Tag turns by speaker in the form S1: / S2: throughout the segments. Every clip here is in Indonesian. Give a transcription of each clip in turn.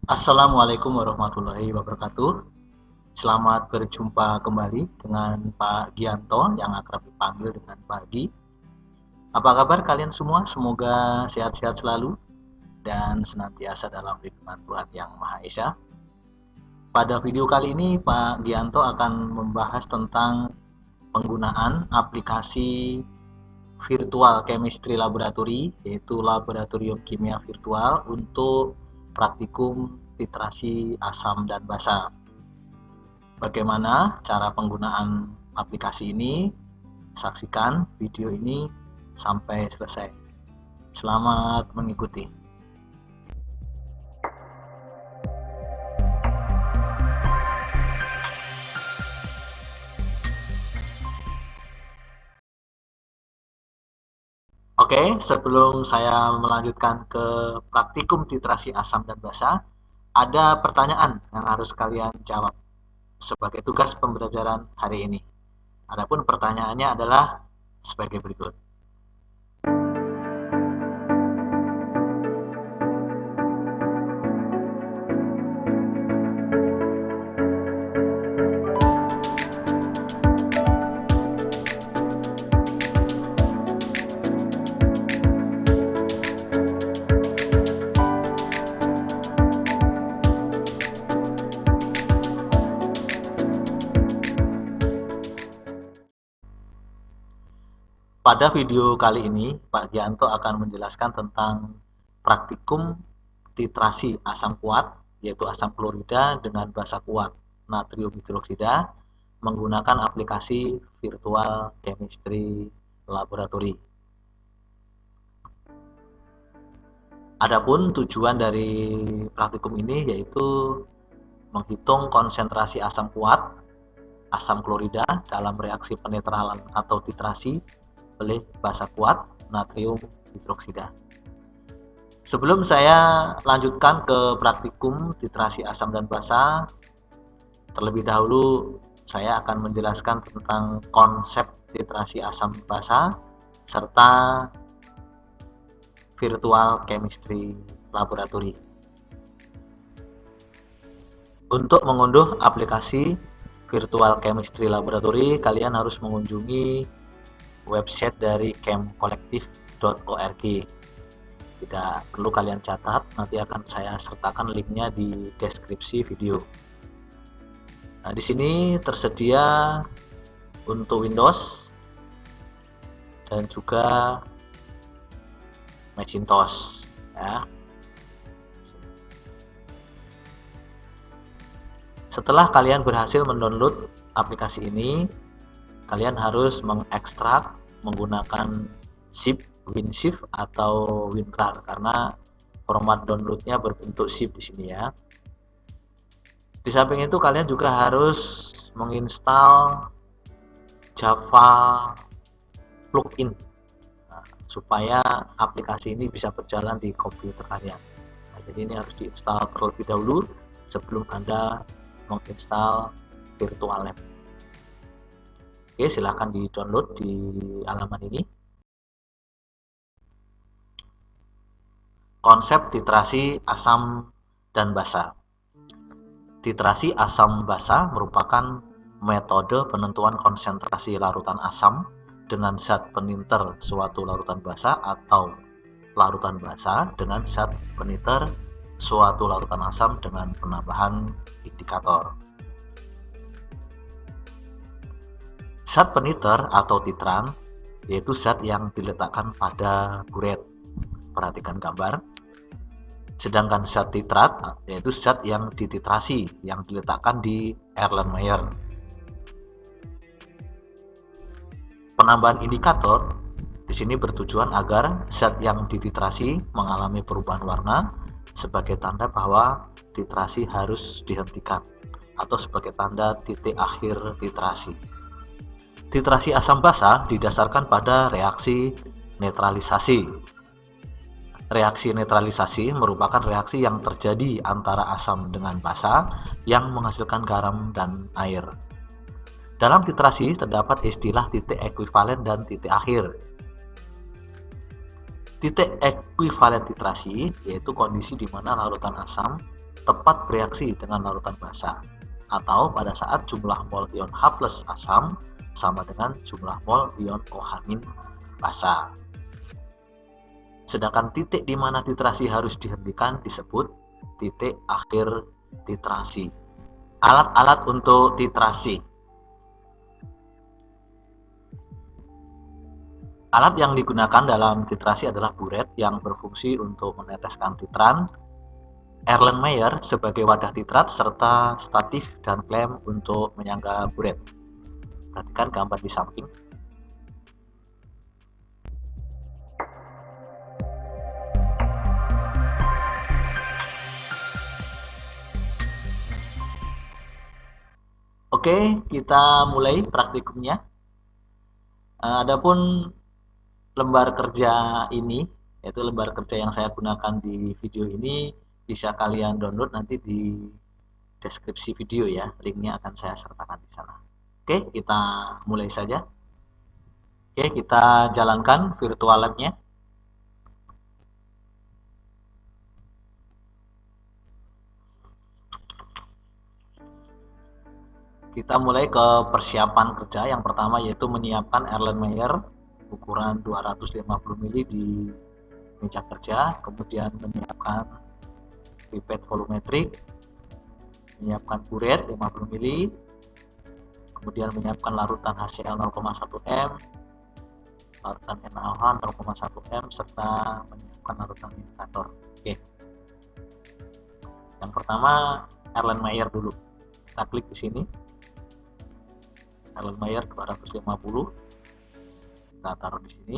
S1: Assalamualaikum warahmatullahi wabarakatuh. Selamat berjumpa kembali dengan Pak Gianto yang akrab dipanggil dengan Pak Gi. Apa kabar kalian semua? Semoga sehat-sehat selalu dan senantiasa dalam lindungan Tuhan Yang Maha Esa. Pada video kali ini Pak Gianto akan membahas tentang penggunaan aplikasi virtual chemistry laboratory, yaitu laboratorium kimia virtual untuk praktikum titrasi asam dan basa. Bagaimana cara penggunaan aplikasi ini? Saksikan video ini sampai selesai. Selamat mengikuti. Oke, sebelum saya melanjutkan ke praktikum titrasi asam dan basa, ada pertanyaan yang harus kalian jawab sebagai tugas pembelajaran hari ini. Adapun pertanyaannya adalah sebagai berikut. Pada video kali ini, Pak Gianto akan menjelaskan tentang praktikum titrasi asam kuat, yaitu asam klorida dengan basa kuat natrium hidroksida menggunakan aplikasi virtual chemistry laboratory. Adapun tujuan dari praktikum ini yaitu menghitung konsentrasi asam kuat, asam klorida dalam reaksi penetralan atau titrasi oleh basa kuat natrium hidroksida. Sebelum saya lanjutkan ke praktikum titrasi asam dan basa, terlebih dahulu saya akan menjelaskan tentang konsep titrasi asam basa serta virtual chemistry laboratory. Untuk mengunduh aplikasi virtual chemistry laboratory, kalian harus mengunjungi website dari chemcollective.org. Tidak perlu kalian catat, nanti akan saya sertakan linknya di deskripsi video. Nah, di sini tersedia untuk Windows dan juga Macintosh, ya. Setelah kalian berhasil mendownload aplikasi ini, kalian harus mengekstrak menggunakan zip, WinZip atau WinRAR karena format downloadnya berbentuk zip di sini ya. Di samping itu kalian juga harus menginstal Java plugin supaya aplikasi ini bisa berjalan di komputer kalian. Nah, jadi ini harus diinstal terlebih dahulu sebelum Anda menginstal Virtual Lab. Oke, silahkan di-download di halaman ini. Konsep titrasi asam dan basa. Titrasi asam basa merupakan metode penentuan konsentrasi larutan asam dengan zat peniter suatu larutan basa atau larutan basa dengan zat peniter suatu larutan asam dengan penambahan indikator. Zat peniter atau titran yaitu zat yang diletakkan pada buret. Perhatikan gambar. Sedangkan zat titrat yaitu zat yang dititrasi yang diletakkan di Erlenmeyer. Penambahan indikator di sini bertujuan agar zat yang dititrasi mengalami perubahan warna sebagai tanda bahwa titrasi harus dihentikan atau sebagai tanda titik akhir titrasi. Titrasi asam basa didasarkan pada reaksi netralisasi. Reaksi netralisasi merupakan reaksi yang terjadi antara asam dengan basa yang menghasilkan garam dan air. Dalam titrasi terdapat istilah titik ekuivalen dan titik akhir. Titik ekuivalen titrasi yaitu kondisi di mana larutan asam tepat bereaksi dengan larutan basa, atau pada saat jumlah mol ion H+ asam sama dengan jumlah mol ion OH- basa. Sedangkan titik di mana titrasi harus dihentikan disebut titik akhir titrasi. Alat-alat untuk titrasi. Alat yang digunakan dalam titrasi adalah buret yang berfungsi untuk meneteskan titran, Erlenmeyer sebagai wadah titrat, serta statif dan klem untuk menyangga buret. Perhatikan gambar di samping. Oke, kita mulai praktikumnya. Adapun lembar kerja ini, yaitu lembar kerja yang saya gunakan di video ini, bisa kalian download nanti di deskripsi video ya, linknya akan saya sertakan di sana. Oke, kita mulai saja. Oke, kita jalankan virtual lab-nya. Kita mulai ke persiapan kerja. Yang pertama yaitu menyiapkan Erlenmeyer ukuran 250 ml di meja kerja, kemudian menyiapkan pipet volumetrik, menyiapkan buret 50 ml, kemudian menyiapkan larutan HCl 0,1 m, larutan NaOH 0,1 m, serta menyiapkan larutan indikator. Oke. Yang pertama Erlenmeyer dulu. Kita klik di sini. Erlenmeyer 250. Kita taruh di sini.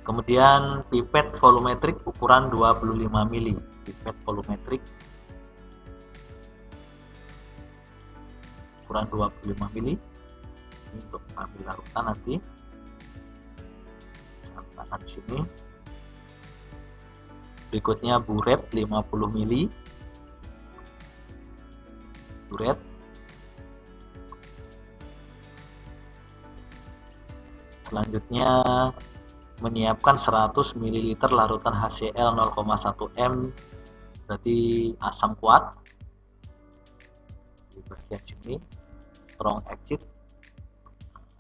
S1: Kemudian pipet volumetrik ukuran 25 ml. Pipet volumetrik ukuran 25 ml. Ini untuk mengambil larutan nanti. Saya letakkan di sini. Berikutnya buret 50 ml. Buret. Selanjutnya menyiapkan 100 ml larutan HCl 0,1 m, berarti asam kuat. Di bagian sini strong exit,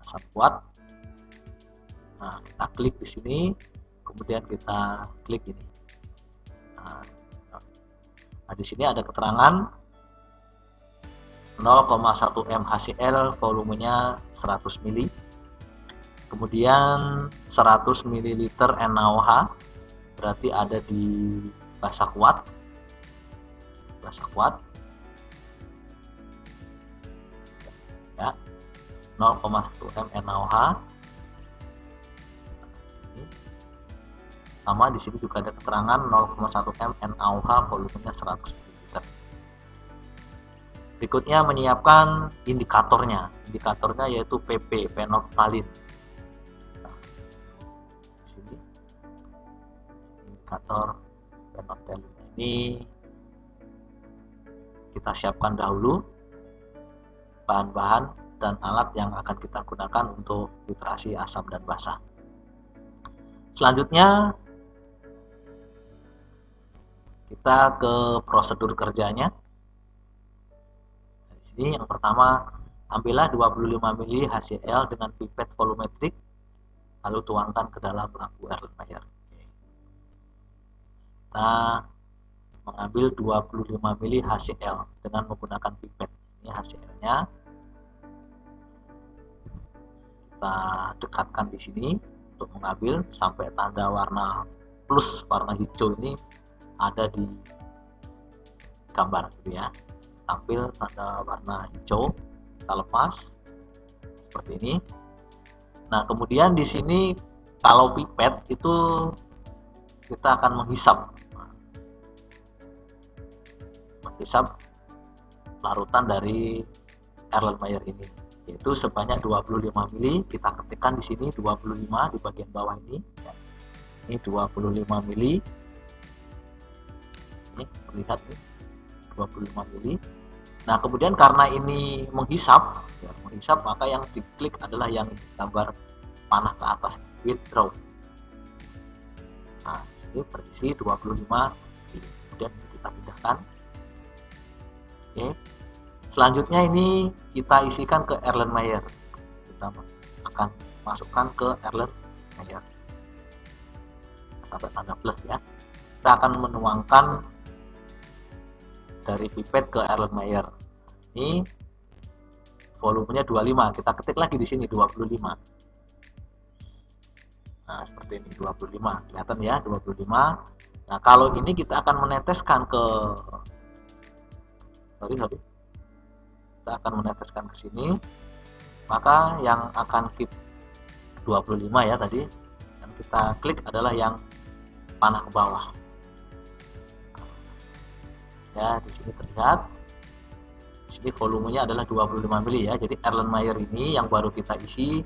S1: asam kuat. Nah, kita klik di sini, kemudian kita klik ini. Nah, di sini ada keterangan 0,1 m HCl, volumenya 100 ml. Kemudian 100 ml NaOH, berarti ada di basa kuat. Basa kuat. Ya. 0,1 m NaOH. Sama di sini juga ada keterangan 0,1 m NaOH, volumenya 100 ml. Berikutnya menyiapkan indikatornya. Indikatornya yaitu PP, penoftalin. Indikator penoftalin ini kita siapkan dahulu bahan-bahan dan alat yang akan kita gunakan untuk titrasi asam dan basa. Selanjutnya kita ke prosedur kerjanya. Di sini yang pertama, ambillah 25 ml HCl dengan pipet volumetrik, lalu tuangkan ke dalam lampu Erlenmeyer. Kita mengambil 25 ml HCl dengan menggunakan pipet. Ini HCl-nya. Kita dekatkan di sini untuk mengambil sampai tanda warna plus, warna hijau ini ada di gambar gitu ya. Tampil tanda warna hijau, kita lepas seperti ini. Nah, kemudian di sini kalau pipet itu kita akan menghisap larutan dari Erlenmeyer ini, yaitu sebanyak 25 ml. Kita ketikkan di sini 25 di bagian bawah ini. Ini 25 ml. Ini terlihat nih, 25 ml. Nah, kemudian karena ini menghisap, maka yang diklik adalah yang gambar panah ke atas, withdraw. Nah, ini terisi 25 ml. kemudian kita pindahkan. Oke. Selanjutnya ini kita isikan ke Erlenmeyer. Kita akan masukkan ke Erlenmeyer sampai tanda plus ya. Kita akan menuangkan dari pipet ke Erlenmeyer. Ini volumenya 25. Kita ketik lagi di sini 25. Nah, seperti ini 25. Kelihatan ya 25. Nah, kalau ini kita akan meneteskan ke kita akan meneteskan ke sini, maka yang akan kita 25 ya tadi yang kita klik adalah yang panah ke bawah ya. Di sini terlihat di sini volumenya adalah 25 mili ya. Jadi Erlenmeyer ini yang baru kita isi,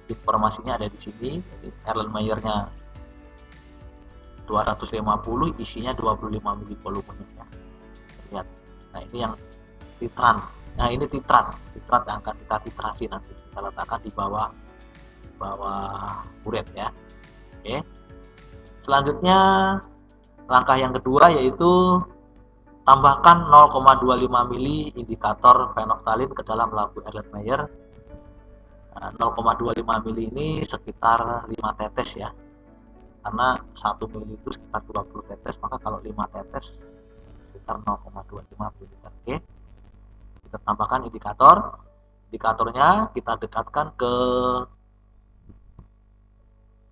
S1: informasinya ada di sini. Jadi Erlenmeyernya 250, isinya 25 mili volumenya ya. Lihat. Nah, ini yang titran. Nah, ini titrat yang akan kita titrasi nanti. Kita letakkan di bawah buret ya. Oke. Selanjutnya langkah yang kedua yaitu tambahkan 0,25 mili indikator fenoktalin ke dalam labu Erlenmeyer. Nah, 0,25 mili ini sekitar 5 tetes ya. Karena 1 mili itu sekitar 20 tetes, maka kalau 5 tetes sekitar 0,25 mili. Oke. Kita tambahkan indikatornya kita dekatkan ke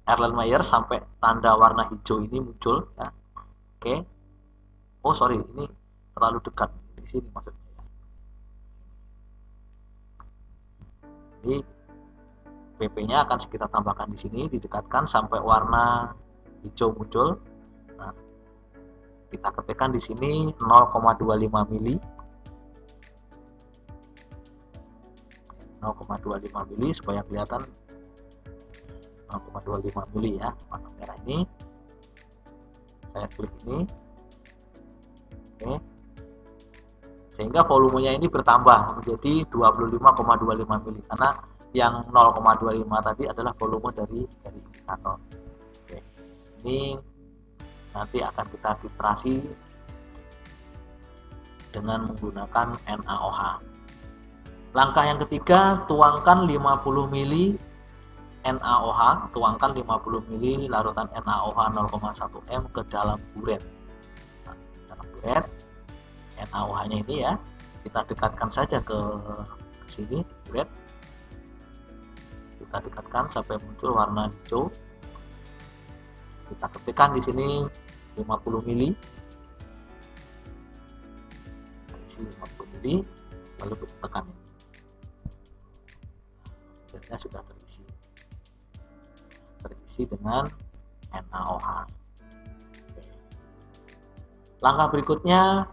S1: Erlenmeyer sampai tanda warna hijau ini muncul ya. Oke. Oh sorry, ini terlalu dekat di sini maksudnya ya. Jadi PP nya akan kita tambahkan di sini, didekatkan sampai warna hijau muncul. Nah, kita ketikkan di sini 0,25 mili. 0,25 mili supaya kelihatan 0,25 mili ya warna merah ini. Saya klik ini. Oke. Sehingga volumenya ini bertambah menjadi 25,25 mili karena yang 0,25 tadi adalah volume dari indikator. Oke. Ini nanti akan kita titrasi dengan menggunakan NaOH. Langkah yang ketiga, tuangkan 50 mili NaOH, tuangkan 50 mili larutan NaOH 0,1 m ke dalam buret. Nah, dalam buret NaOH-nya ini ya, kita dekatkan saja ke sini buret. Kita dekatkan sampai muncul warna hijau. Kita ketikkan di sini 50 mili. Isi 50 mili lalu kita tekan ini. Buretnya sudah terisi dengan NaOH. Langkah berikutnya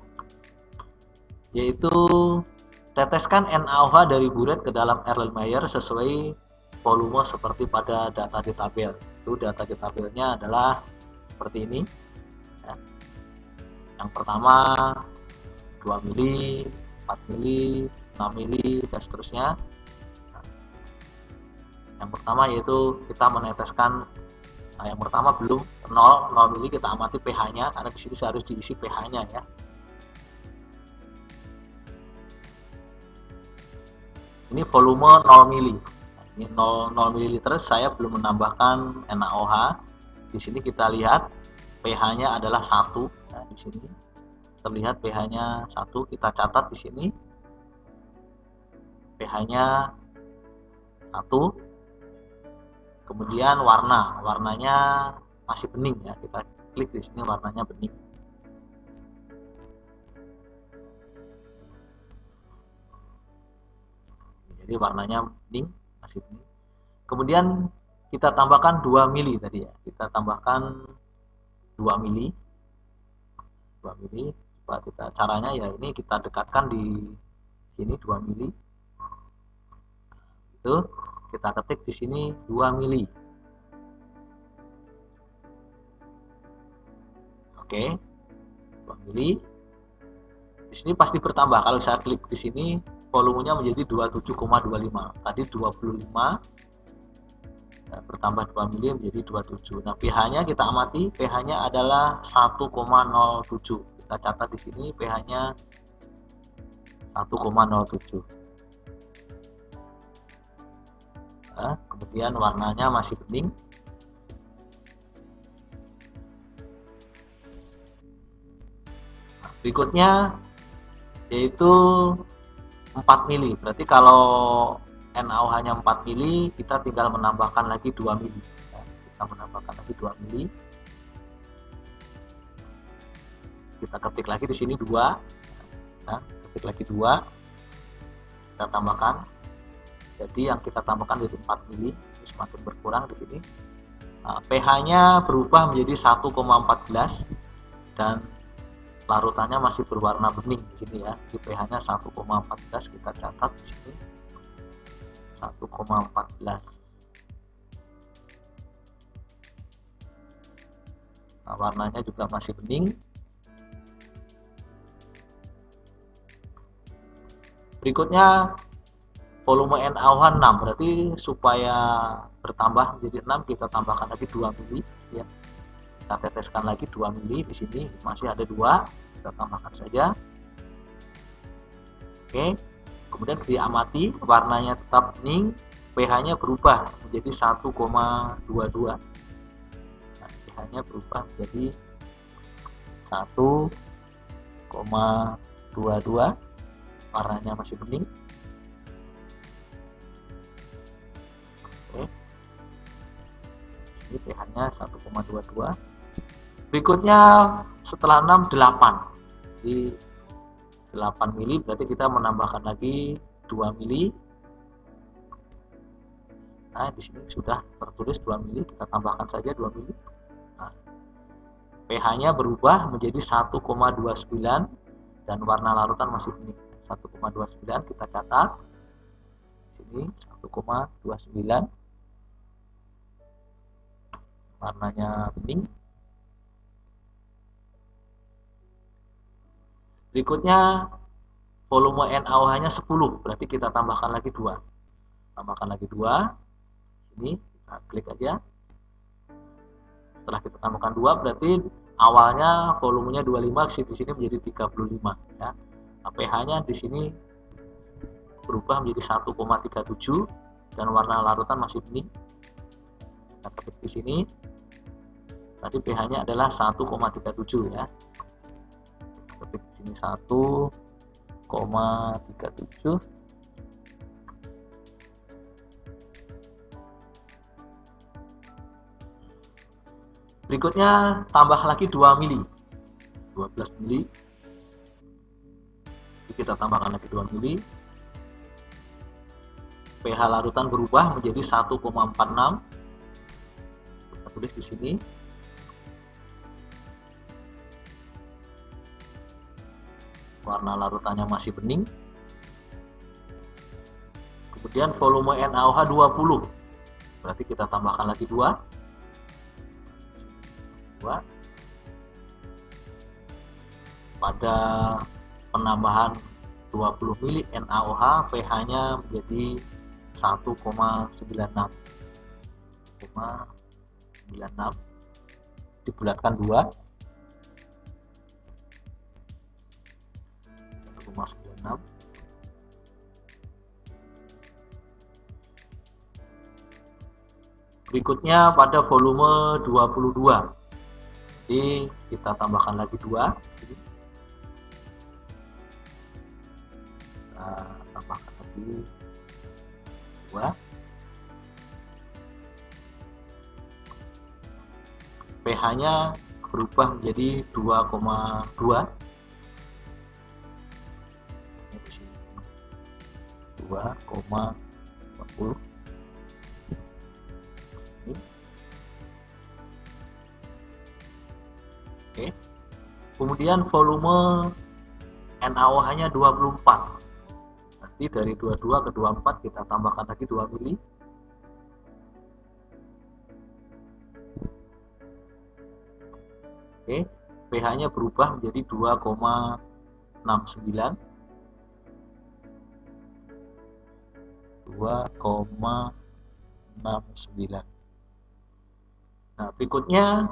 S1: yaitu teteskan NaOH dari buret ke dalam Erlenmeyer sesuai volume seperti pada data di tabel. Itu data di tabelnya adalah seperti ini ya. Yang pertama 2 mili, 4 mili, 6 mili dan seterusnya. Yang pertama yaitu kita meneteskan, nah yang pertama belum 0 mili, kita amati pH-nya karena di sini harus diisi pH-nya ya. Ini volume 0 mili. Nah, ini 0 ml saya belum menambahkan NaOH. Di sini kita lihat pH-nya adalah 1. Nah, di sini terlihat pH-nya 1. Kita catat di sini pH-nya 1. Kemudian warnanya masih bening ya, kita klik di sini warnanya bening. Jadi warnanya bening, masih bening. Kemudian kita tambahkan 2 mili tadi ya, kita tambahkan 2 mili. 2 mili. Caranya ya ini kita dekatkan di sini 2 mili. Itu kita ketik di sini 2 mili. Oke. 2 mili. Di sini pasti bertambah. Kalau saya klik di sini volumenya menjadi 27,25. Tadi 25. Nah, bertambah 2 mili menjadi 27. Nah, pH-nya kita amati, pH-nya adalah 1,07. kita catat di sini pH-nya 1,07. Nah, kemudian warnanya masih bening. Nah, berikutnya yaitu 4 mili. Berarti kalau NaOH-nya 4 mili, kita tinggal menambahkan lagi 2 mili. Ya, kita menambahkan lagi 2 mili. Kita ketik lagi di sini 2. Nah, ketik lagi 2. Kita tambahkan. Jadi yang kita tambahkan jadi 4 mili, semakin berkurang di sini. Nah, pH-nya berubah menjadi 1,14 dan larutannya masih berwarna bening di sini ya. Di pH-nya 1,14 kita catat di sini. 1,14. Nah, warnanya juga masih bening. Berikutnya volume NaOH 6, berarti supaya bertambah menjadi 6 kita tambahkan lagi 2 mili ya. Kita teteskan lagi 2 mili di sini, masih ada 2, kita tambahkan saja. Oke. Kemudian diamati warnanya tetap bening, pH-nya berubah menjadi 1,22. Nah, pH-nya berubah menjadi 1,22. Warnanya masih bening. Oke. Ini pH-nya 1,22. Berikutnya setelah 6 8. Di 8 mili berarti kita menambahkan lagi 2 mili. Nah, di sini sudah tertulis 2 mili, kita tambahkan saja 2 mili. Nah, pH-nya berubah menjadi 1,29 dan warna larutan masih bening. 1,29 kita catat. Sini 1,29. Warnanya bening. Berikutnya volume NaOH-nya 10, berarti kita tambahkan lagi 2. Tambahkan lagi 2. Ini kita klik aja. Setelah kita tambahkan 2 berarti awalnya volumenya 25, di sini menjadi 35 ya. Nah, pH-nya di sini berubah menjadi 1,37 dan warna larutan masih bening. Kita ketik di sini. Tadi pH-nya adalah 1,37 ya. Ketik di sini 1,37. Berikutnya tambah lagi 2 mili. 12 mili. Kita tambahkan lagi 2 mili. pH larutan berubah menjadi 1,46. Kita tulis di sini. Warna larutannya masih bening. Kemudian volume NaOH 20. Berarti kita tambahkan lagi 2. Pada penambahan 20 mili NaOH, pH-nya menjadi 1,96. Dibulatkan 2. 1,96. Berikutnya pada volume 22. Jadi kita tambahkan lagi 2. Kita tambahkan lagi 2. pH-nya berubah menjadi 2,2. 2,20. Oke. Kemudian volume NaOH-nya 24. Nanti dari 22 ke 24 kita tambahkan lagi 2 mili. Oke, pH-nya berubah menjadi 2,69. 2,69. Nah, berikutnya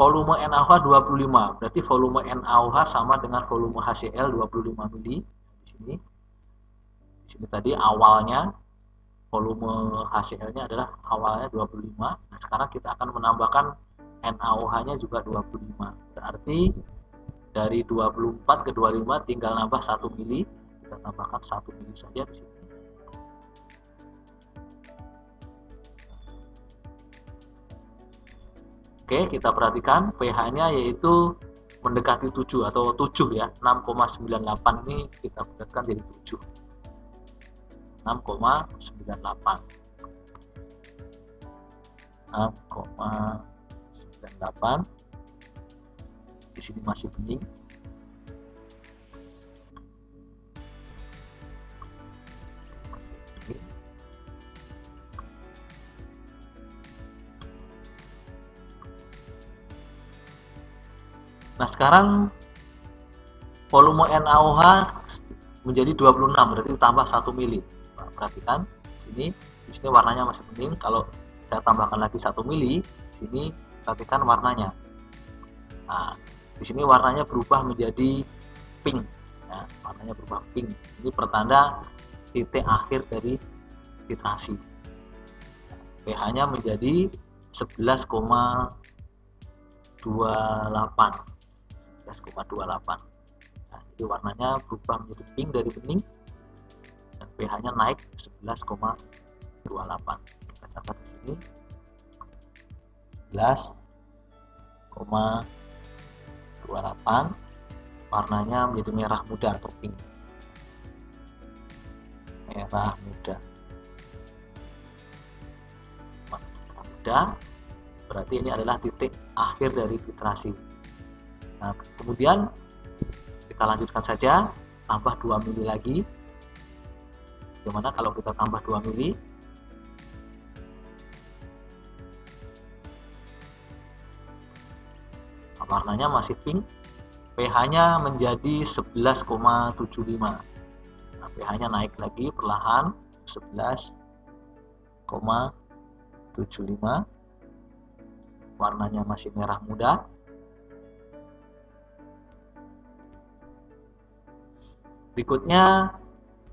S1: volume NaOH 25, berarti volume NaOH sama dengan volume HCl 25 mili. Di sini tadi awalnya volume HCl-nya adalah awalnya 25. Nah, sekarang kita akan menambahkan NaOH-nya juga 25. Berarti dari 24 ke 25 tinggal nambah 1 mili. Kita tambahkan 1 mili saja di sini. Oke, kita perhatikan pH-nya yaitu mendekati 7 atau 7 ya, 6,98 ini kita buatkan jadi 7. 6,98. 6,98. Di sini masih bening. Nah, sekarang volume NaOH menjadi 26, berarti tambah 1 mili. Nah, perhatikan di sini warnanya masih bening. Kalau saya tambahkan lagi 1 mili, di sini perhatikan warnanya. Nah, di sini warnanya berubah menjadi pink. Ya, warnanya berubah pink. Ini pertanda titik akhir dari titrasi. pH-nya menjadi 11,28. 11,28. Nah, jadi warnanya berubah menjadi pink dari bening dan pH-nya naik 11,28. Kita catat di sini 11,28. Warnanya menjadi merah muda atau pink. Merah muda. Merah muda berarti ini adalah titik akhir dari titrasi. Nah, kemudian kita lanjutkan saja, tambah 2 mili lagi. Bagaimana kalau kita tambah 2 mili? Warnanya masih pink, pH-nya menjadi 11,75. Nah, pH-nya naik lagi perlahan 11,75. Warnanya masih merah muda. Berikutnya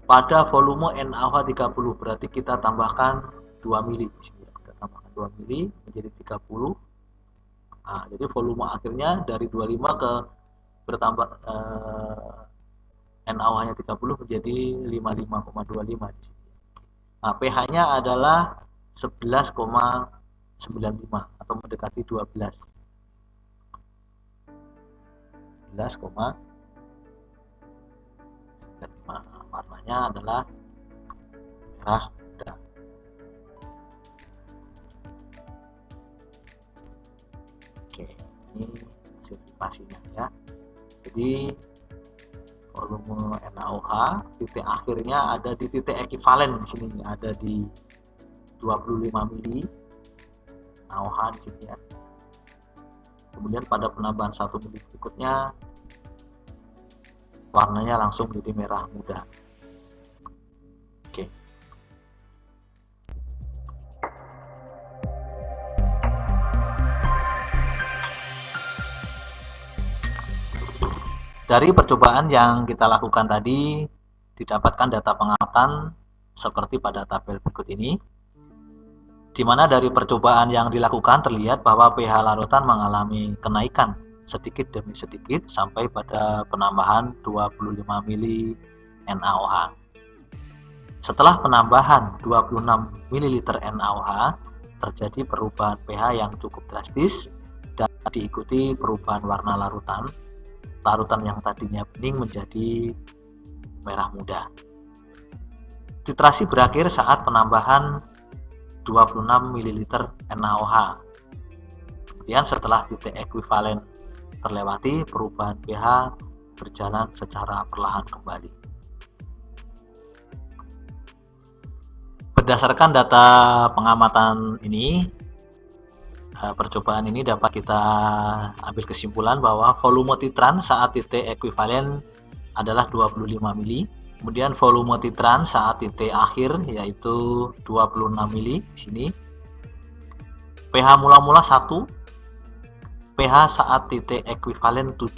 S1: pada volume NaOH 30, berarti kita tambahkan 2 mili. Kita tambahkan 2 mili menjadi 30. Nah, jadi volume akhirnya dari 25 ke bertambah NaOH-nya 30 menjadi 55,25 di sini. Nah, pH-nya adalah 11,95 atau mendekati 12. 11,95. Warnanya adalah merah muda. Oke, ini sirkulasinya ya. Jadi volume NaOH titik akhirnya ada di titik ekivalen di sini, ada di 25 mili NaOH di sini ya. Kemudian pada penambahan 1 mili berikutnya warnanya langsung menjadi merah muda. Oke. Dari percobaan yang kita lakukan tadi, didapatkan data pengamatan seperti pada tabel berikut ini, di mana dari percobaan yang dilakukan terlihat bahwa pH larutan mengalami kenaikan sedikit demi sedikit sampai pada penambahan 25 mili NaOH. Setelah penambahan 26 ml NaOH, terjadi perubahan pH yang cukup drastis dan diikuti perubahan warna larutan. Larutan yang tadinya bening menjadi merah muda. Titrasi berakhir saat penambahan 26 ml NaOH. Kemudian setelah titik ekuivalen terlewati, perubahan pH berjalan secara perlahan kembali. Berdasarkan data pengamatan ini, percobaan ini dapat kita ambil kesimpulan bahwa volume titran saat titik ekuivalen adalah 25 mili. Kemudian volume titran saat titik akhir yaitu 26 mili di sini. pH mula-mula 1, pH saat titik ekuivalen 7.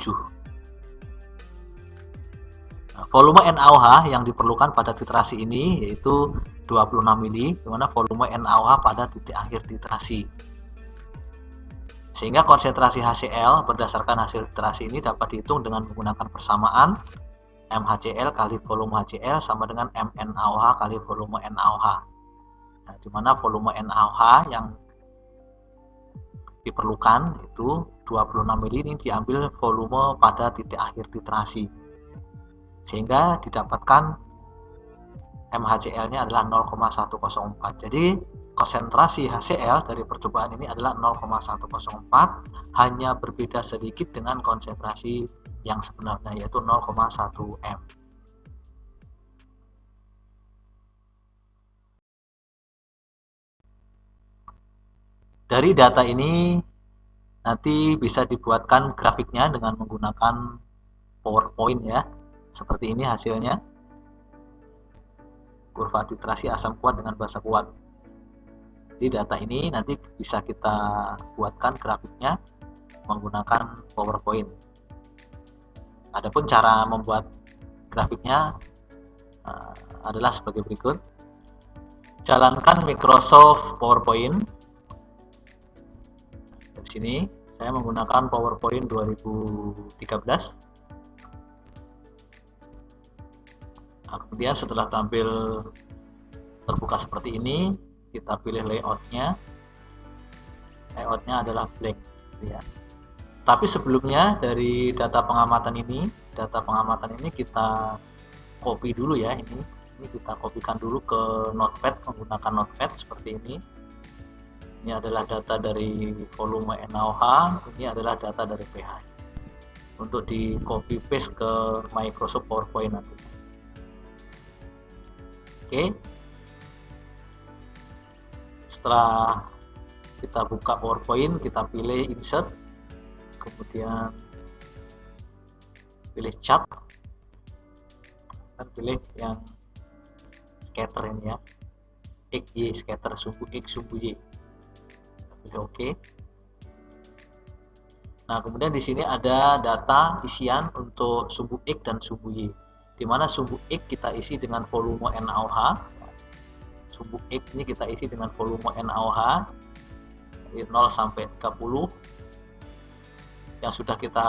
S1: Volume NaOH yang diperlukan pada titrasi ini yaitu 26 mili, di mana volume NaOH pada titik akhir titrasi. Sehingga konsentrasi HCl berdasarkan hasil titrasi ini dapat dihitung dengan menggunakan persamaan MHCl kali volume HCl sama dengan MnAOH kali volume NaOH. Nah, di mana volume NaOH yang diperlukan itu 26 mili ini diambil volume pada titik akhir titrasi. Sehingga didapatkan MHCl-nya adalah 0,104. Jadi konsentrasi HCl dari percobaan ini adalah 0,104, hanya berbeda sedikit dengan konsentrasi yang sebenarnya yaitu 0,1 m. Dari data ini nanti bisa dibuatkan grafiknya dengan menggunakan PowerPoint ya. Seperti ini hasilnya, kurva titrasi asam kuat dengan basa kuat. Di data ini nanti bisa kita buatkan grafiknya menggunakan PowerPoint. Adapun cara membuat grafiknya adalah sebagai berikut. Jalankan Microsoft PowerPoint. Di sini saya menggunakan PowerPoint 2013. Kemudian setelah tampil terbuka seperti ini, kita pilih layoutnya. Layoutnya adalah blank ya. Tapi sebelumnya dari data pengamatan ini kita copy dulu ya. Ini kita copykan dulu ke Notepad menggunakan Notepad seperti ini. Ini adalah data dari volume NaOH, ini adalah data dari pH. Untuk di copy paste ke Microsoft PowerPoint nanti. Oke. Setelah kita buka PowerPoint, kita pilih insert, kemudian pilih chart, dan pilih yang scatter ini ya, X, Y, scatter, sumbu X, sumbu Y. Pilih OK. Nah, kemudian di sini ada data isian untuk sumbu X dan sumbu Y, di mana sumbu X kita isi dengan volume NaOH. Sumbu X ini kita isi dengan volume NaOH dari 0 sampai 30 yang sudah kita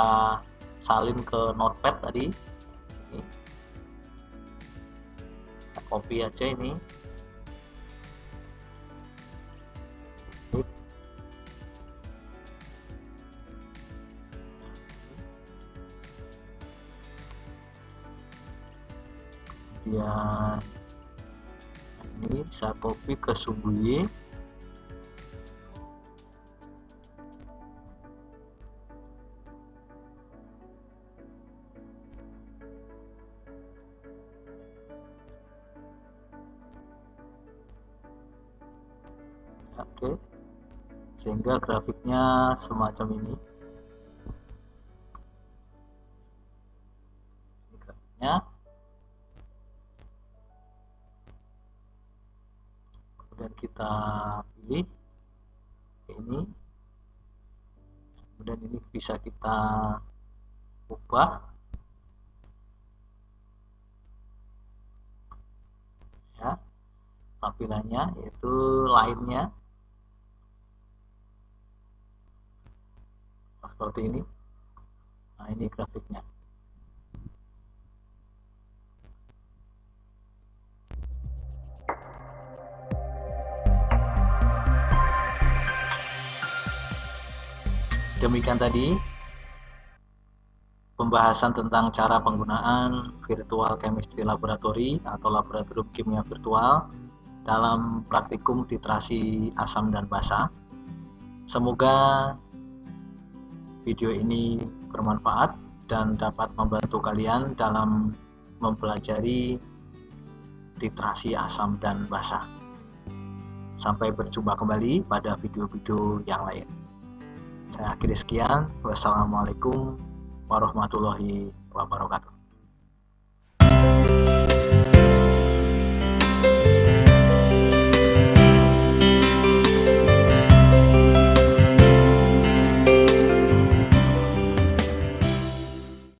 S1: salin ke Notepad tadi. Ini. Kita copy aja ini. Kemudian ini bisa copy ke sumbu Y. Oke, sehingga grafiknya semacam ini. Ini grafiknya. Kemudian kita pilih ini, kemudian ini bisa kita ubah ya tampilannya, yaitu lainnya seperti ini. Nah, ini grafiknya. Demikian tadi pembahasan tentang cara penggunaan virtual chemistry laboratory atau laboratorium kimia virtual dalam praktikum titrasi asam dan basa. Semoga video ini bermanfaat dan dapat membantu kalian dalam mempelajari titrasi asam dan basa. Sampai berjumpa kembali pada video-video yang lain. Saya akhiri sekian. Wassalamualaikum warahmatullahi wabarakatuh.